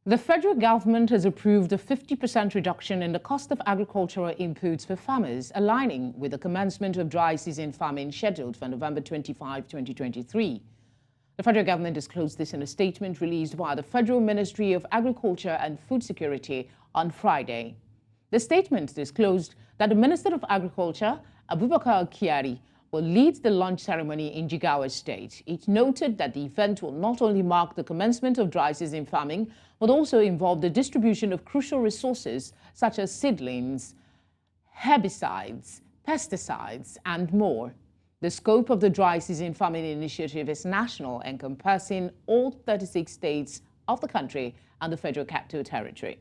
The federal government has approved a 50% reduction in the cost of agricultural inputs for farmers, aligning with the commencement of dry season farming scheduled for November 25, 2023. The federal government disclosed this in a statement released by the Federal Ministry of Agriculture and Food Security on Friday. The statement disclosed that the Minister of Agriculture, Abubakar Kyari, will lead the launch ceremony in Jigawa State. It noted that the event will not only mark the commencement of dry season farming, but also involve the distribution of crucial resources such as seedlings, herbicides, pesticides, and more. The scope of the dry season farming initiative is national, encompassing all 36 states of the country and the Federal Capital Territory.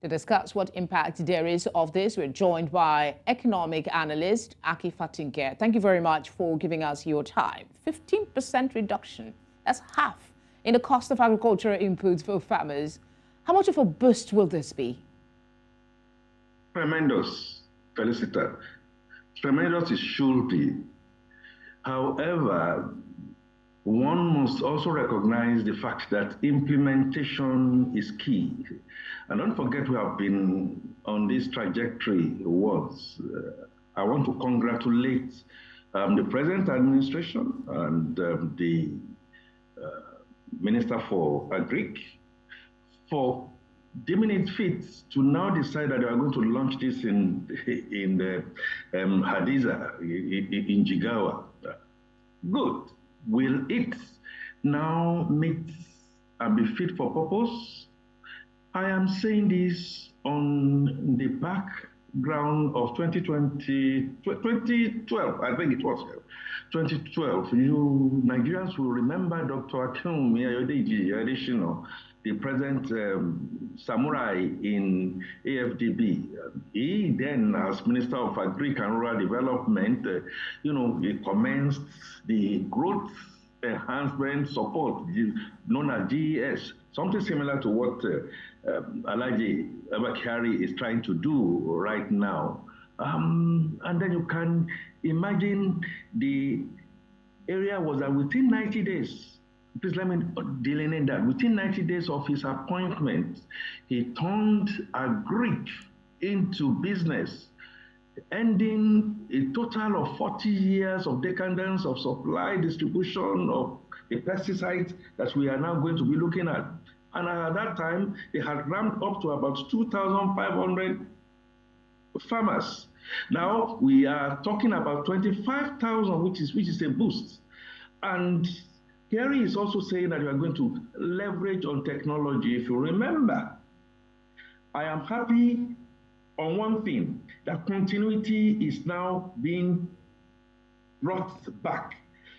To discuss what impact there is of this, we're joined by economic analyst Akin Fatunke. Thank you very much for giving us your time. 15% reduction, that's half in the cost of agricultural inputs for farmers. How much of a boost will this be? Tremendous, Felicity. Tremendous it should be. However, one must also recognize the fact that implementation is key. And don't forget, we have been on this trajectory once. I want to congratulate the present administration and the Minister for Agric for deeming it fit to now decide that they are going to launch this in Hadiza, in Jigawa. Good. Will it now meet and be fit for purpose? I am saying this on the background of 2012, I think it was 2012. You Nigerians will remember Dr. Akin, the present samurai in AFDB. He then, as Minister of Agriculture and Rural Development, he commenced the growth enhancement support, known as GES, something similar to what Abubakar Kyari is trying to do right now. And then you can imagine the area was that within 90 days, please let me delineate that. Within 90 days of his appointment, he turned Agric into business, ending a total of 40 years of decadence of supply, distribution of the pesticides that we are now going to be looking at. And at that time, they had ramped up to about 2,500 farmers. Now we are talking about 25,000, which is a boost. And Kyari is also saying that we are going to leverage on technology. If you remember, I am happy on one thing, that continuity is now being brought back.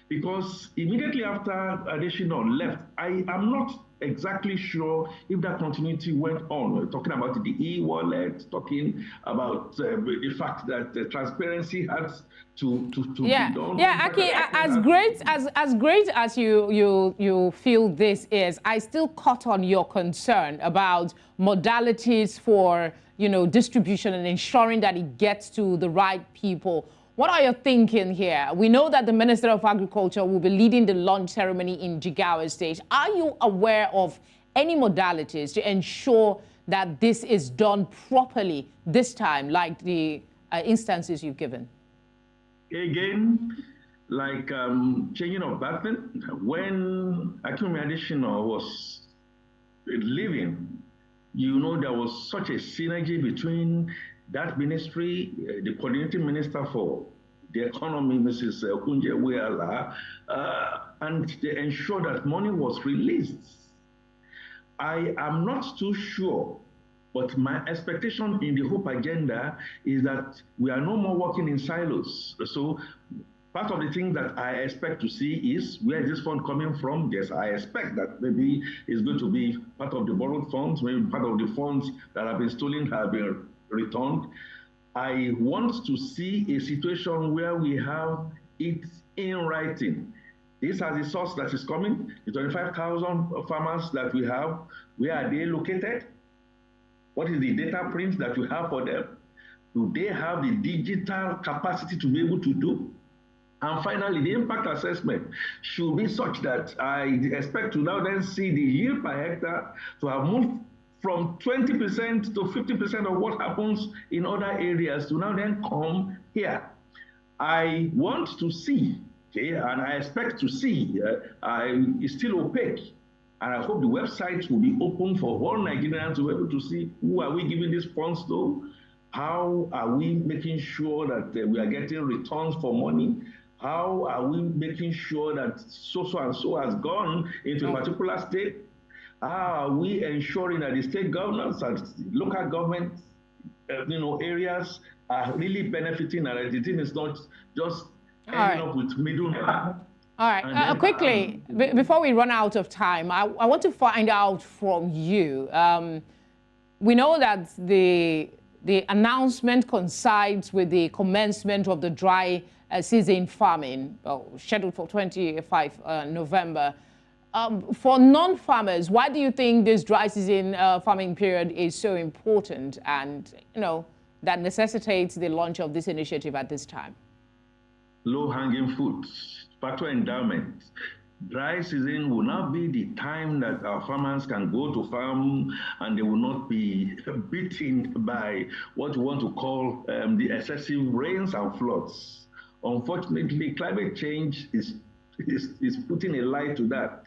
Because immediately after Adesina left, I am not exactly sure if that continuity went on. We're talking about the e-wallet, talking about the fact that the transparency has to be done. Yeah, Akin, as great as you feel this is, I still caught on your concern about modalities for distribution and ensuring that it gets to the right people. What are you thinking here? We know that the Minister of Agriculture will be leading the launch ceremony in Jigawa State. Are you aware of any modalities to ensure that this is done properly this time, like the instances you've given? Again, like changing of baton, when Akin was leaving, there was such a synergy between that ministry, the coordinating minister for the economy, Mrs. Kunje-Weala, and they ensured that money was released. I am not too sure, but my expectation in the Hope agenda is that we are no more working in silos. So part of the thing that I expect to see is, where is this fund coming from? Yes, I expect that maybe it's going to be part of the borrowed funds, maybe part of the funds that have been stolen have been returned. I want to see a situation where we have it in writing. This has a source that is coming, the 25,000 farmers that we have, where are they located? What is the data print that we have for them? Do they have the digital capacity to be able to do? And finally, the impact assessment should be such that I expect to now then see the yield per hectare to have moved from 20% to 50% of what happens in other areas to now then come here. I want to see, okay, and I expect to see, it's still opaque. And I hope the website will be open for all Nigerians to be able to see who are we giving these funds to, how are we making sure that we are getting returns for money, how are we making sure that so and so has gone into a particular state, how are we ensuring that the state governments and local government areas are really benefiting and that the thing is not just ending up with middlemen. All right, quickly, before we run out of time, I want to find out from you. We know that the announcement coincides with the commencement of the dry season farming, scheduled for 25 November. For non-farmers, why do you think this dry season farming period is so important and, that necessitates the launch of this initiative at this time? Low-hanging fruits, factor endowment. Dry season will not be the time that our farmers can go to farm and they will not be beaten by what we want to call the excessive rains and floods. Unfortunately, climate change is putting a light to that.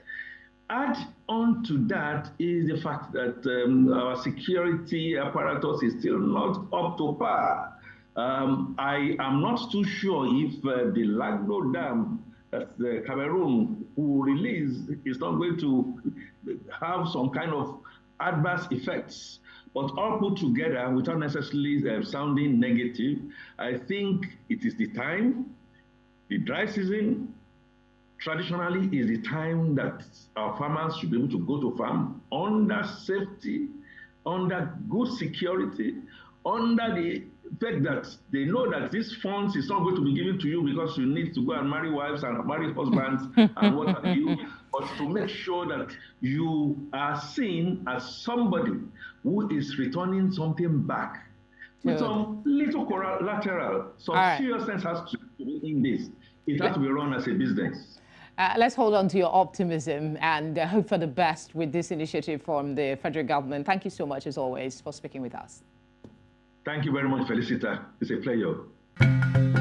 Add on to that is the fact that our security apparatus is still not up to par. I am not too sure if the Lagdo Dam that Cameroon will release is not going to have some kind of adverse effects. But all put together, without necessarily sounding negative, I think it is the time, the dry season, traditionally is the time that our farmers should be able to go to farm under safety, under good security, under the fact that they know that these funds is not going to be given to you because you need to go and marry wives and marry husbands and what have you, but to make sure that you are seen as somebody who is returning something back. With some little collateral, some seriousness has to be in this. It has to be run as a business. Let's hold on to your optimism and hope for the best with this initiative from the federal government. Thank you so much, as always, for speaking with us. Thank you very much, Felicity. It's a pleasure.